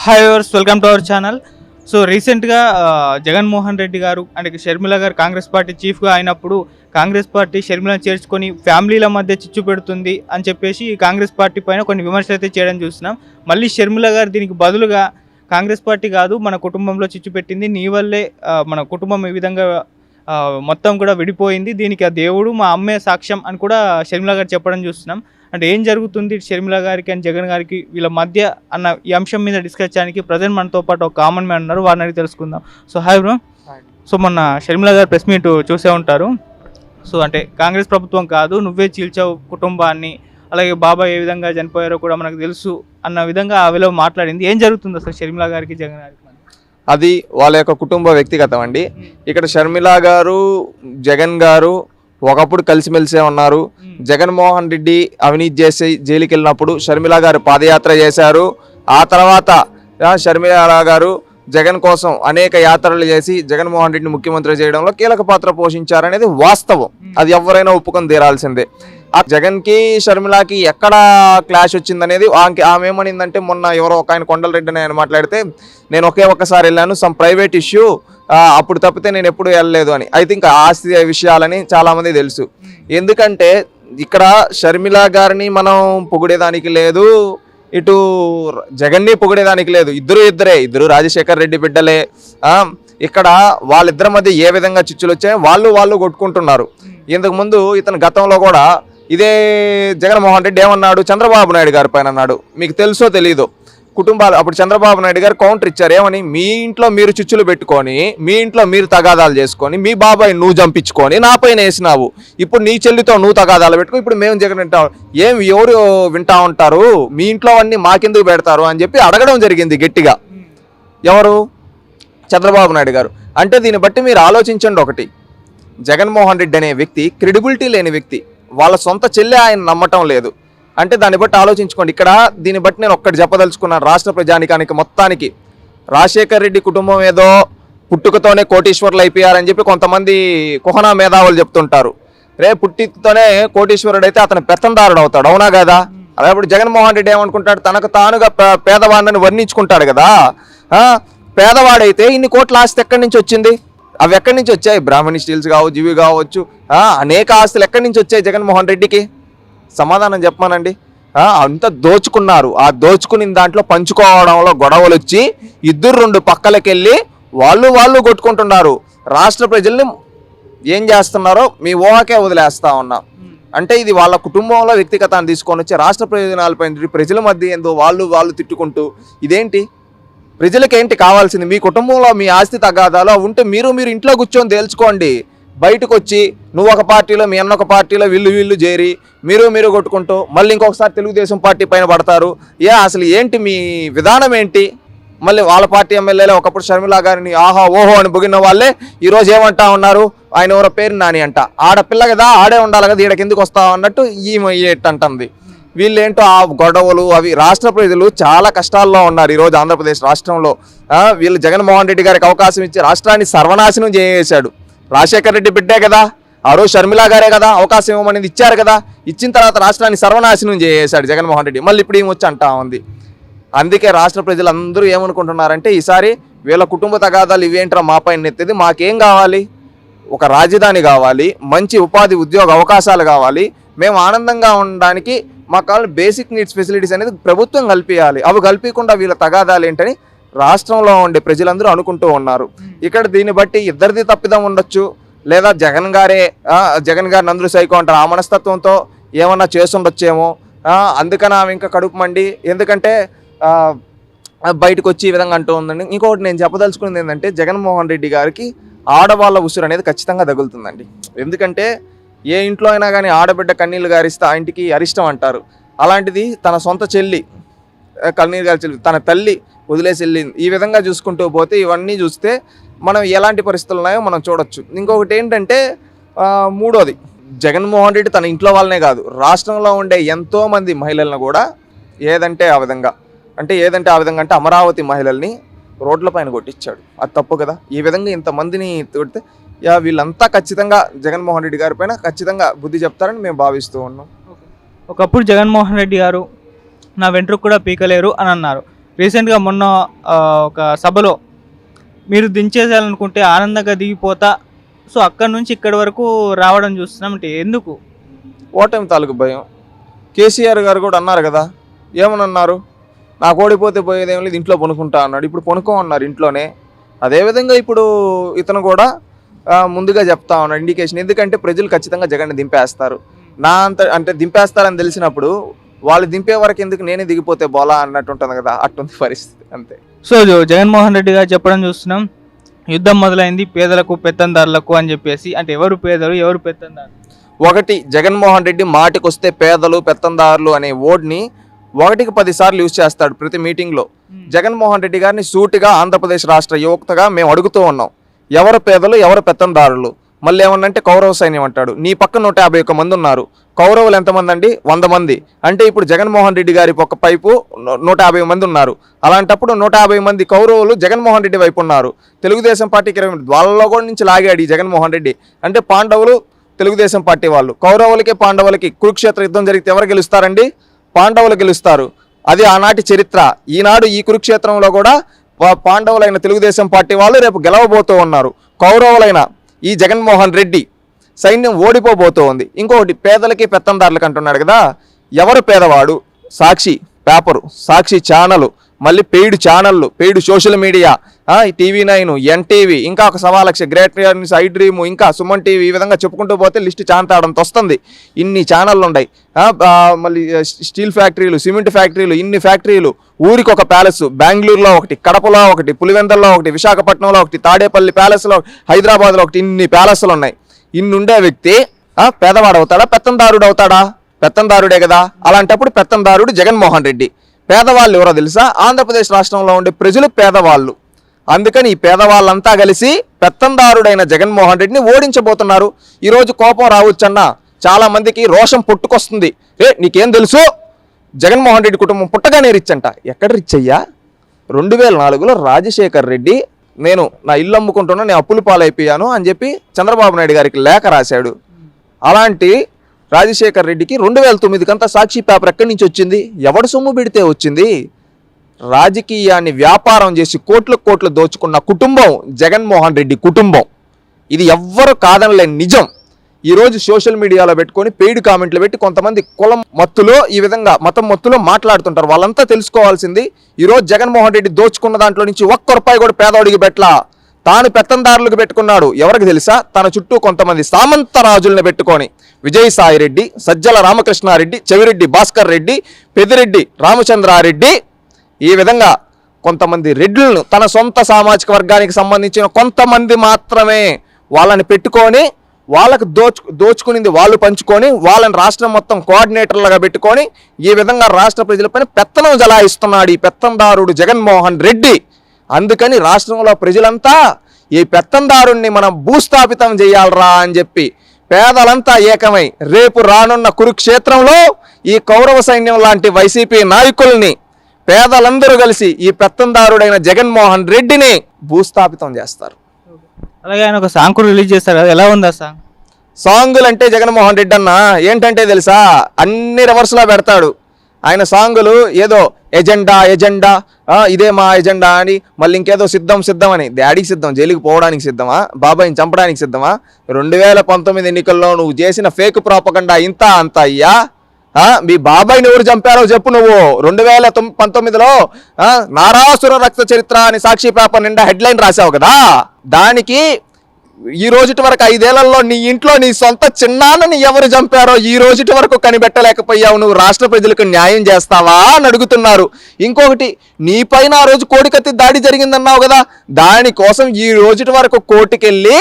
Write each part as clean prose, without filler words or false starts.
Hi viewers, welcome to our channel. So రీసెంట్గా జగన్మోహన్ రెడ్డి గారు అంటే షర్మిల గారు కాంగ్రెస్ పార్టీ చీఫ్గా అయినప్పుడు కాంగ్రెస్ పార్టీ షర్మిలను చేర్చుకొని ఫ్యామిలీల మధ్య చిచ్చు పెడుతుంది అని చెప్పేసి కాంగ్రెస్ పార్టీ పైన కొన్ని విమర్శలు అయితే చేయడం చూస్తున్నాం. మళ్ళీ షర్మిల గారు దీనికి బదులుగా కాంగ్రెస్ పార్టీ కాదు, మన కుటుంబంలో చిచ్చు పెట్టింది, నీ వల్లే మన కుటుంబం ఈ విధంగా మొత్తం కూడా విడిపోయింది, దీనికి ఆ దేవుడు మా అమ్మే సాక్ష్యం అని కూడా షర్మిల గారు చెప్పడం చూస్తున్నాం. అంటే ఏం జరుగుతుంది షర్మిల గారికి అండ్ జగన్ గారికి వీళ్ళ మధ్య అన్న ఈ అంశం మీద డిస్కస్ చేయడానికి ప్రజెంట్ మనతో పాటు ఒక కామన్ మ్యాన్ ఉన్నారు, వారిని అడిగి తెలుసుకుందాం. So hi bro. సో మొన్న షర్మిల గారు ప్రెస్ మీట్ చూసే ఉంటారు. సో అంటే కాంగ్రెస్ ప్రభుత్వం కాదు, నువ్వే చీల్చావు కుటుంబాన్ని, అలాగే బాబాయ్ ఏ విధంగా చనిపోయారో కూడా మనకు తెలుసు అన్న విధంగా ఆవిలో మాట్లాడింది. ఏం జరుగుతుంది అసలు షర్మిల గారికి జగన్ గారికి? అది వాళ్ళ యొక్క కుటుంబ వ్యక్తిగతం అండి. ఇక్కడ షర్మిల గారు జగన్ గారు ఒకప్పుడు కలిసిమెలిసే ఉన్నారు. జగన్మోహన్ రెడ్డి అవినీతి చేసి జైలుకి వెళ్ళినప్పుడు షర్మిల గారు పాదయాత్ర చేశారు. ఆ తర్వాత షర్మిల గారు జగన్ కోసం అనేక యాత్రలు చేసి జగన్మోహన్ రెడ్డిని ముఖ్యమంత్రి చేయడంలో కీలక పాత్ర పోషించారనేది వాస్తవం. అది ఎవరైనా ఒప్పుకొని తీరాల్సిందే. ఆ జగన్కి షర్మిలకి ఎక్కడ క్లాష్ వచ్చిందనేది ఆమె ఏమనిందంటే, మొన్న ఎవరో ఒక ఆయన కొండలరెడ్డి అని ఆయన మాట్లాడితే, నేను ఒక్కసారి వెళ్ళాను, సమ్ ప్రైవేట్ ఇష్యూ, అప్పుడు తప్పితే నేను ఎప్పుడు వెళ్ళలేదు అని. ఐ థింక్ ఆస్తి విషయాలని చాలామంది తెలుసు. ఎందుకంటే ఇక్కడ షర్మిల గారిని మనం పొగిడేదానికి లేదు, ఇటు జగన్ని పొగిడేదానికి లేదు. ఇద్దరు రాజశేఖర్ రెడ్డి బిడ్డలే. ఇక్కడ వాళ్ళిద్దరి మధ్య ఏ విధంగా చిచ్చులు వచ్చాయో వాళ్ళు కొట్టుకుంటున్నారు. ఇంతకుముందు ఇతను గతంలో కూడా ఇదే జగన్మోహన్ రెడ్డి ఏమన్నాడు, చంద్రబాబు నాయుడు గారి పైన అన్నాడు. మీకు తెలుసో తెలీదో, కుటుంబాలు అప్పుడు చంద్రబాబు నాయుడు గారు కౌంటర్ ఇచ్చారు. ఏమని, మీ ఇంట్లో మీరు చిచ్చులు పెట్టుకొని, మీ ఇంట్లో మీరు తగాదాలు చేసుకొని, మీ బాబాయ్ నువ్వు చంపించుకొని నా పైన వేసినావు, ఇప్పుడు నీ చెల్లితో నువ్వు తగాదాలు పెట్టుకో, ఇప్పుడు మేము జగన్ వింటాం, ఎవరు వింటా ఉంటారు, మీ ఇంట్లో అన్నీ మాకెందుకు పెడతారు అని చెప్పి అడగడం జరిగింది గట్టిగా. ఎవరు? చంద్రబాబు నాయుడు గారు. అంటే దీన్ని బట్టి మీరు ఆలోచించండి. ఒకటి, జగన్మోహన్ రెడ్డి అనే వ్యక్తి క్రెడిబిలిటీ లేని వ్యక్తి, వాళ్ళ సొంత చెల్లె ఆయన నమ్మటం లేదు. అంటే దాన్ని బట్టి ఆలోచించుకోండి. ఇక్కడ దీన్ని బట్టి నేను ఒక్కటి చెప్పదలుచుకున్నాను రాష్ట్ర ప్రజానికానికి మొత్తానికి. రాజశేఖర్ రెడ్డి కుటుంబం ఏదో పుట్టుకతోనే కోటీశ్వరులు అయిపోయారని చెప్పి కొంతమంది కుహనా మేధావులు చెప్తుంటారు. పుట్టితోనే కోటీశ్వరుడు అయితే అతను పెత్తందారుడు అవుతాడు, అవునా కదా? అదే ఇప్పుడు జగన్మోహన్ రెడ్డి ఏమనుకుంటాడు, తనకు తానుగా పేదవాడిని వర్ణించుకుంటాడు కదా. పేదవాడైతే ఇన్ని కోట్ల ఆస్తి ఎక్కడి నుంచి వచ్చింది? అవి ఎక్కడి నుంచి వచ్చాయి? బ్రాహ్మణి స్టీల్స్ కావచ్చు, జీవి కావచ్చు, అనేక ఆస్తులు ఎక్కడి నుంచి వచ్చాయి జగన్మోహన్ రెడ్డికి? సమాధానం చెప్పమానండి. అంత దోచుకున్నారు. ఆ దోచుకుని దాంట్లో పంచుకోవడంలో గొడవలు వచ్చి ఇద్దరు రెండు పక్కలకెళ్ళి వాళ్ళు కొట్టుకుంటున్నారు. రాష్ట్ర ప్రజల్ని ఏం చేస్తున్నారో మీ ఊహకే వదిలేస్తా ఉన్నాం. అంటే ఇది వాళ్ళ కుటుంబంలో వ్యక్తిగతాన్ని తీసుకొని వచ్చి రాష్ట్ర ప్రయోజనాలపై ప్రజల మధ్య ఏందో వాళ్ళు తిట్టుకుంటూ, ఇదేంటి? ప్రజలకేంటి కావాల్సింది? మీ కుటుంబంలో మీ ఆస్తి తగాదాలు ఉంటే మీరు ఇంట్లో కూర్చొని తేల్చుకోండి. బయటకు వచ్చి నువ్వు ఒక పార్టీలో, మీ అన్న ఒక పార్టీలో, వీళ్ళు చేరి మీరు కొట్టుకుంటూ మళ్ళీ ఇంకొకసారి తెలుగుదేశం పార్టీ పైన పడతారు. అసలు ఏంటి మీ విధానం ఏంటి? మళ్ళీ వాళ్ళ పార్టీ ఎమ్మెల్యేలే ఒకప్పుడు షర్మిల గారిని ఆహా ఓహో అని బొగిన వాళ్ళే ఈరోజు ఏమంటా ఉన్నారు, ఆయన ఎవరో పేరు నాని అంట, ఆడపిల్ల కదా, ఆడే ఉండాలి కదా, ఈడకి ఎందుకు వస్తావు అన్నట్టు ఈమె అంటుంది. వీళ్ళేంటో ఆ గొడవలు అవి. రాష్ట్ర ప్రజలు చాలా కష్టాల్లో ఉన్నారు ఈరోజు ఆంధ్రప్రదేశ్ రాష్ట్రంలో. వీళ్ళు జగన్మోహన్ రెడ్డి గారికి అవకాశం ఇచ్చి రాష్ట్రాన్ని సర్వనాశనం చేసేశాడు. రాజశేఖర్ రెడ్డి బిడ్డే కదా, ఆ రోజు షర్మిల గారే కదా అవకాశం ఇవ్వమనేది, ఇచ్చారు కదా. ఇచ్చిన తర్వాత రాష్ట్రాన్ని సర్వనాశనం చేసేశాడు జగన్మోహన్ రెడ్డి. మళ్ళీ ఇప్పుడు ఏమొచ్చి అంటా ఉంది. అందుకే రాష్ట్ర ప్రజలందరూ ఏమనుకుంటున్నారంటే, ఈసారి వీళ్ళ కుటుంబ తగాదాలు ఇవేంట్రా మా పైన ఎత్తేది, మాకేం కావాలి? ఒక రాజధాని కావాలి, మంచి ఉపాధి ఉద్యోగ అవకాశాలు కావాలి, మేము ఆనందంగా ఉండడానికి మాకు కావాలి బేసిక్ నీడ్స్ ఫెసిలిటీస్ అనేది ప్రభుత్వం కల్పించాలి. అవి కల్పించకుండా వీళ్ళ తగాదాలు ఏంటని రాష్ట్రంలో ఉండే ప్రజలందరూ అనుకుంటూ ఉన్నారు. ఇక్కడ దీన్ని బట్టి ఇద్దరిది తప్పిదం ఉండొచ్చు, లేదా జగన్ గారిని అందరూ సైకో అంటారు, ఆ మనస్తత్వంతో ఏమన్నా చేస్తుండొచ్చేమో. అందుకని ఆమె ఇంకా కడుపు మండి, ఎందుకంటే బయటకు వచ్చి ఈ విధంగా అంటూ ఉందండి. ఇంకొకటి నేను చెప్పదలుచుకున్నది ఏంటంటే, జగన్మోహన్ రెడ్డి గారికి ఆడవాళ్ళ ఉసురు అనేది ఖచ్చితంగా తగులుతుందండి. ఎందుకంటే ఏ ఇంట్లో అయినా కానీ ఆడబిడ్డ కన్నీళ్ళు గారిస్తే ఆ ఇంటికి అరిష్టం అంటారు. అలాంటిది తన సొంత చెల్లి కన్నీరు గారి చెల్లి, తన తల్లి వదిలేసి వెళ్ళింది. ఈ విధంగా చూసుకుంటూ పోతే ఇవన్నీ చూస్తే మనం ఎలాంటి పరిస్థితులు ఉన్నాయో మనం చూడొచ్చు. ఇంకొకటి ఏంటంటే, మూడోది, జగన్మోహన్ రెడ్డి తన ఇంట్లో వాళ్ళనే కాదు, రాష్ట్రంలో ఉండే ఎంతోమంది మహిళలను కూడా ఏదంటే ఆ విధంగా అంటే అమరావతి మహిళల్ని రోడ్ల పైన కొట్టించాడు. అది తప్పు కదా. ఈ విధంగా ఇంతమందిని కొడితే వీళ్ళంతా ఖచ్చితంగా జగన్మోహన్ రెడ్డి గారి పైన ఖచ్చితంగా బుద్ధి చెప్తారని మేము భావిస్తూ ఉన్నాం. ఒకప్పుడు జగన్మోహన్ రెడ్డి గారు నా వెంట్రుకు కూడా పీకలేరు అని అన్నారు. రీసెంట్గా మొన్న ఒక సభలో మీరు దించేసేయాలనుకుంటే ఆనందంగా దిగిపోతా, సో అక్కడి నుంచి ఇక్కడి వరకు రావడం చూస్తున్నాం అంటే ఎందుకు? ఓటమి తాలూకు భయం. కేసీఆర్ గారు కూడా అన్నారు కదా, ఏమని అన్నారు, నాకు ఓడిపోతే పోయేదేం లేదు, ఇంట్లో పనుకుంటా అన్నాడు. ఇప్పుడు పనుకో అన్నారు ఇంట్లోనే. అదేవిధంగా ఇప్పుడు ఇతను కూడా ముందుగా చెప్తా ఉన్నాడు ఇండికేషన్. ఎందుకంటే ప్రజలు ఖచ్చితంగా జగన్ని దింపేస్తారు. నా అంటే దింపేస్తారని తెలిసినప్పుడు వాళ్ళు దింపే వరకు ఎందుకు నేనే దిగిపోతే బోలా అన్నట్టు ఉంటుంది కదా, అట్టుంది పరిస్థితి అంతే. సో జగన్మోహన్ రెడ్డి గారు చెప్పడం చూస్తున్నాం, యుద్ధం మొదలైంది పేదలకు పెత్తందారులకు అని చెప్పేసి. అంటే ఎవరు పేదలు ఎవరు పెత్తందారులు? ఒకటి, జగన్మోహన్ రెడ్డి మాటికొస్తే పేదలు పెత్తందారులు అనే వర్డ్ని 1కి 10 సార్లు యూజ్ చేస్తాడు ప్రతి మీటింగ్లో. జగన్మోహన్ రెడ్డి గారిని సూటిగా ఆంధ్రప్రదేశ్ రాష్ట్ర యువతగా మేము అడుగుతూ ఉన్నాం, ఎవరు పేదలు ఎవరు పెత్తందారులు? మళ్ళీ ఏమన్నంటే కౌరవ సైన్యం అంటాడు. నీ పక్క 151 మంది ఉన్నారు, కౌరవులు ఎంతమంది అండి? 100 మంది. అంటే ఇప్పుడు జగన్మోహన్ రెడ్డి గారి ఒక పైపు 150 మంది ఉన్నారు. అలాంటప్పుడు 150 మంది కౌరవులు జగన్మోహన్ రెడ్డి వైపు ఉన్నారు. తెలుగుదేశం పార్టీకి 20 వాళ్ళలో కూడా నుంచి లాగాడు ఈ జగన్మోహన్ రెడ్డి. అంటే పాండవులు తెలుగుదేశం పార్టీ వాళ్ళు, కౌరవులకి పాండవులకి కురుక్షేత్ర యుద్ధం జరిగితే ఎవరు గెలుస్తారండి? పాండవులు గెలుస్తారు. అది ఆనాటి చరిత్ర. ఈనాడు ఈ కురుక్షేత్రంలో కూడా పాండవులైన తెలుగుదేశం పార్టీ వాళ్ళు రేపు గెలవబోతూ ఉన్నారు. కౌరవులైన ఈ జగన్మోహన్ రెడ్డి సైన్యం ఓడిపోబోతూ ఉంది. ఇంకొకటి, పేదలకి పెత్తందారులకి అంటున్నాడు కదా, ఎవరు పేదవాడు? సాక్షి పేపరు, సాక్షి ఛానల్, మళ్ళీ పెయిడ్ ఛానళ్ళు, paid social media, TV9, NTV, ఇంకా ఒక 1,00,000 గ్రేట్ న్యూస్, ఐ డ్రీమ్, ఇంకా సుమన్ టీవీ, ఈ విధంగా చెప్పుకుంటూ పోతే లిస్ట్ చాంతాడంత వస్తుంది. ఇన్ని ఛానళ్ళు ఉన్నాయి. మళ్ళీ స్టీల్ ఫ్యాక్టరీలు, సిమెంట్ ఫ్యాక్టరీలు, ఇన్ని ఫ్యాక్టరీలు, ఊరికి ఒక ప్యాలెస్, బెంగళూరులో ఒకటి, కడపలో ఒకటి, పులివెందల్లో ఒకటి, విశాఖపట్నంలో ఒకటి, తాడేపల్లి ప్యాలెస్లో, హైదరాబాద్లో ఒకటి, ఇన్ని ప్యాలెస్లు ఉన్నాయి. ఇన్నుండే వ్యక్తి పేదవాడు అవుతాడా పెత్తందారుడు అవుతాడా? పెత్తందారుడే కదా. అలాంటప్పుడు పెత్తందారుడు జగన్మోహన్ రెడ్డి. పేదవాళ్ళు ఎవరో తెలుసా? ఆంధ్రప్రదేశ్ రాష్ట్రంలో ఉండే ప్రజలు పేదవాళ్ళు. అందుకని ఈ పేదవాళ్ళంతా కలిసి పెత్తందారుడైన జగన్మోహన్ రెడ్డిని ఓడించబోతున్నారు. ఈరోజు కోపం రావచ్చన్నా, చాలా మందికి రోషం పుట్టుకొస్తుంది. నీకేం తెలుసు, జగన్మోహన్ రెడ్డి కుటుంబం పుట్టగానే రిచ్ అంట. ఎక్కడ రిచ్ అయ్యా? 2004లో రాజశేఖర్ రెడ్డి నేను నా ఇల్లు అమ్ముకుంటున్నా, నేను అప్పులు పాలైపోయాను అని చెప్పి చంద్రబాబు నాయుడు గారికి లేఖ రాశాడు. అలాంటి రాజశేఖర్ రెడ్డికి 2009 కంతా సాక్షి పేపర్ ఎక్కడి నుంచి వచ్చింది? ఎవడు సొమ్ము పెడితే వచ్చింది? రాజకీయాన్ని వ్యాపారం చేసి కోట్లు దోచుకున్న కుటుంబం జగన్మోహన్ రెడ్డి కుటుంబం. ఇది ఎవ్వరు కాదనలేని నిజం. ఈరోజు సోషల్ మీడియాలో పెట్టుకొని పెయిడ్ కామెంట్లు పెట్టి కొంతమంది కులం మత్తులో, ఈ విధంగా మతం మత్తులో మాట్లాడుతుంటారు. వాళ్ళంతా తెలుసుకోవాల్సింది, ఈరోజు జగన్మోహన్ రెడ్డి దోచుకున్న దాంట్లో నుంచి ₹1 కూడా పేదవాడికి పెట్టలా. తాను పెత్తందారులకు పెట్టుకున్నాడు. ఎవరికి తెలుసా? తన చుట్టూ కొంతమంది సామంత రాజులను పెట్టుకొని, విజయసాయి రెడ్డి, సజ్జల రామకృష్ణారెడ్డి, చెవిరెడ్డి భాస్కర్ రెడ్డి, పెదిరెడ్డి రామచంద్రారెడ్డి, ఈ విధంగా కొంతమంది రెడ్లను తన సొంత సామాజిక వర్గానికి సంబంధించిన కొంతమంది మాత్రమే వాళ్ళని పెట్టుకొని, వాళ్ళకు దోచుకునింది వాళ్ళు పంచుకొని, వాళ్ళని రాష్ట్రం మొత్తం కోఆర్డినేటర్లుగా పెట్టుకొని ఈ విధంగా రాష్ట్ర ప్రజలపైన పెత్తనం జలాయిస్తున్నాడు ఈ పెత్తందారుడు జగన్మోహన్ రెడ్డి. అందుకని రాష్ట్రంలో ప్రజలంతా ఈ పెత్తందారుణ్ణి మనం భూస్థాపితం చేయాలరా అని చెప్పి పేదలంతా ఏకమై రేపు రానున్న కురుక్షేత్రంలో ఈ కౌరవ సైన్యం లాంటి వైసీపీ నాయకుల్ని పేదలందరూ కలిసి ఈ పెత్తందారుడైన జగన్మోహన్ రెడ్డిని భూస్థాపితం చేస్తారు. అలాగే ఆయన ఒక సాంగ్ కూడా రిలీజ్ చేస్తారు కదా, ఎలా ఉంది ఆ సాంగ్? సాంగులు అంటే జగన్మోహన్ రెడ్డి అన్న ఏంటంటే తెలుసా, అన్ని రివర్స్లో పెడతాడు. ఆయన సాంగులు ఏదో ఎజెండా ఇదే మా ఎజెండా అని, మళ్ళీ ఇంకేదో సిద్ధం అని. డాడీకి సిద్ధం, జైలుకి పోవడానికి సిద్ధమా? బాబాయిని చంపడానికి సిద్ధమా? 2019 ఎన్నికల్లో నువ్వు చేసిన ఫేక్ ప్రాపగండా ఇంత అంత అయ్యా? మీ బాబాయిని ఎవరు చంపారో చెప్పు నువ్వు. 2019లో నారాసుర రక్త చరిత్ర అని సాక్షి పేపర్ నిండా హెడ్లైన్ రాసావు కదా, దానికి ఈ రోజుటి వరకు 5 ఏళ్లలో నీ ఇంట్లో నీ సొంత చిన్నాన్నని ఎవరు చంపారో ఈ రోజుటి వరకు కనిపెట్టలేకపోయావు. నువ్వు రాష్ట్ర ప్రజలకు న్యాయం చేస్తావా అని అడుగుతున్నారు. ఇంకొకటి, నీ పైన ఆ రోజు కోడికత్తి దాడి జరిగిందన్నావు కదా, దానికోసం ఈ రోజుటి వరకు కోర్టుకెళ్ళి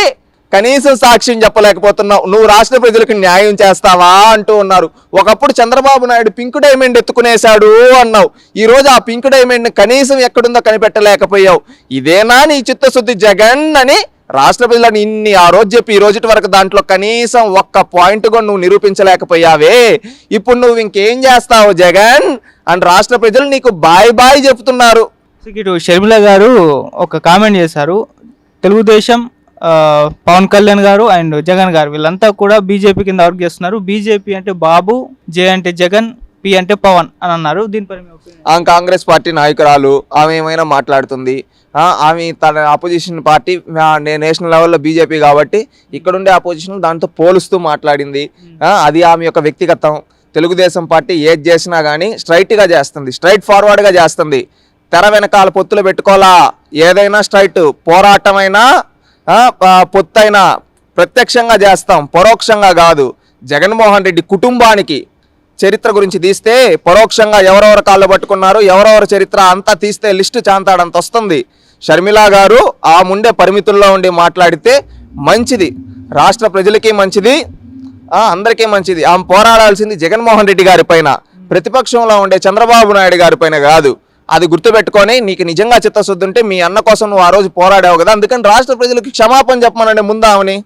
కనీసం సాక్ష్యం చెప్పలేకపోతున్నావు. నువ్వు రాష్ట్ర ప్రజలకు న్యాయం చేస్తావా అంటూ ఉన్నారు. ఒకప్పుడు చంద్రబాబు నాయుడు పింక్ డైమండ్ ఎత్తుకునేశాడు అన్నావు. ఈ రోజు ఆ పింక్ డైమండ్ కనీసం ఎక్కడుందో కనిపెట్టలేకపోయావు. ఇదేనా నీ చిత్తశుద్ధి జగన్ అని రాష్ట్ర ప్రజలను ఇన్ని ఆ రోజు చెప్పి ఈ రోజుటి వరకు దాంట్లో కనీసం ఒక్క పాయింట్ కూడా నువ్వు నిరూపించలేకపోయావే. ఇప్పుడు నువ్వు ఇంకేం చేస్తావు జగన్ అని రాష్ట్ర ప్రజలు నీకు బాయ్ చెప్తున్నారు. ఇటు షర్మిల గారు ఒక కామెంట్ చేశారు, తెలుగుదేశం పవన్ కళ్యాణ్ గారు అండ్ జగన్ గారు వీళ్ళంతా కూడా బీజేపీ కింద వర్క్ చేస్తున్నారు. బీజేపీ అంటే బాబు, జే అంటే జగన్, పి అంటే పవన్ అని అన్నారు. దీనిపై మీ opinion? ఆమె కాంగ్రెస్ పార్టీ నాయకురాలు, ఆమె ఏమైనా మాట్లాడుతుంది. ఆమె తన అపోజిషన్ పార్టీ నేషనల్ లెవెల్లో బీజేపీ కాబట్టి ఇక్కడుండే అపోజిషన్ దాంతో పోలుస్తూ మాట్లాడింది. అది ఆమె యొక్క వ్యక్తిగతం. తెలుగుదేశం పార్టీ ఏది చేసినా కానీ స్ట్రైట్గా చేస్తుంది, స్ట్రైట్ ఫార్వర్డ్గా చేస్తుంది. తెర వెనకాల పొత్తులు పెట్టుకోవాలా, ఏదైనా స్ట్రైట్, పోరాటమైనా పొత్తైనా ప్రత్యక్షంగా చేస్తాం, పరోక్షంగా కాదు. జగన్మోహన్ రెడ్డి కుటుంబానికి చరిత్ర గురించి తీస్తే పరోక్షంగా ఎవరెవరు కాళ్ళు పట్టుకున్నారు, ఎవరెవరు చరిత్ర అంతా తీస్తే లిస్టు చాంతాడంత వస్తుంది. షర్మిల గారు ఆ ముండే పరిమితుల్లో ఉండి మాట్లాడితే మంచిది, రాష్ట్ర ప్రజలకి మంచిది, అందరికీ మంచిది. ఆమె పోరాడాల్సింది జగన్మోహన్ రెడ్డి గారి పైన, ప్రతిపక్షంలో ఉండే చంద్రబాబు నాయుడు గారి పైన కాదు. అది గుర్తుపెట్టుకొని, నీకు నిజంగా చిత్తశుద్ధి ఉంటే మీ అన్న కోసం నువ్వు ఆ రోజు పోరాడావు కదా, అందుకని రాష్ట్ర ప్రజలకు క్షమాపణ చెప్పమనండి ముందు ఆమెని.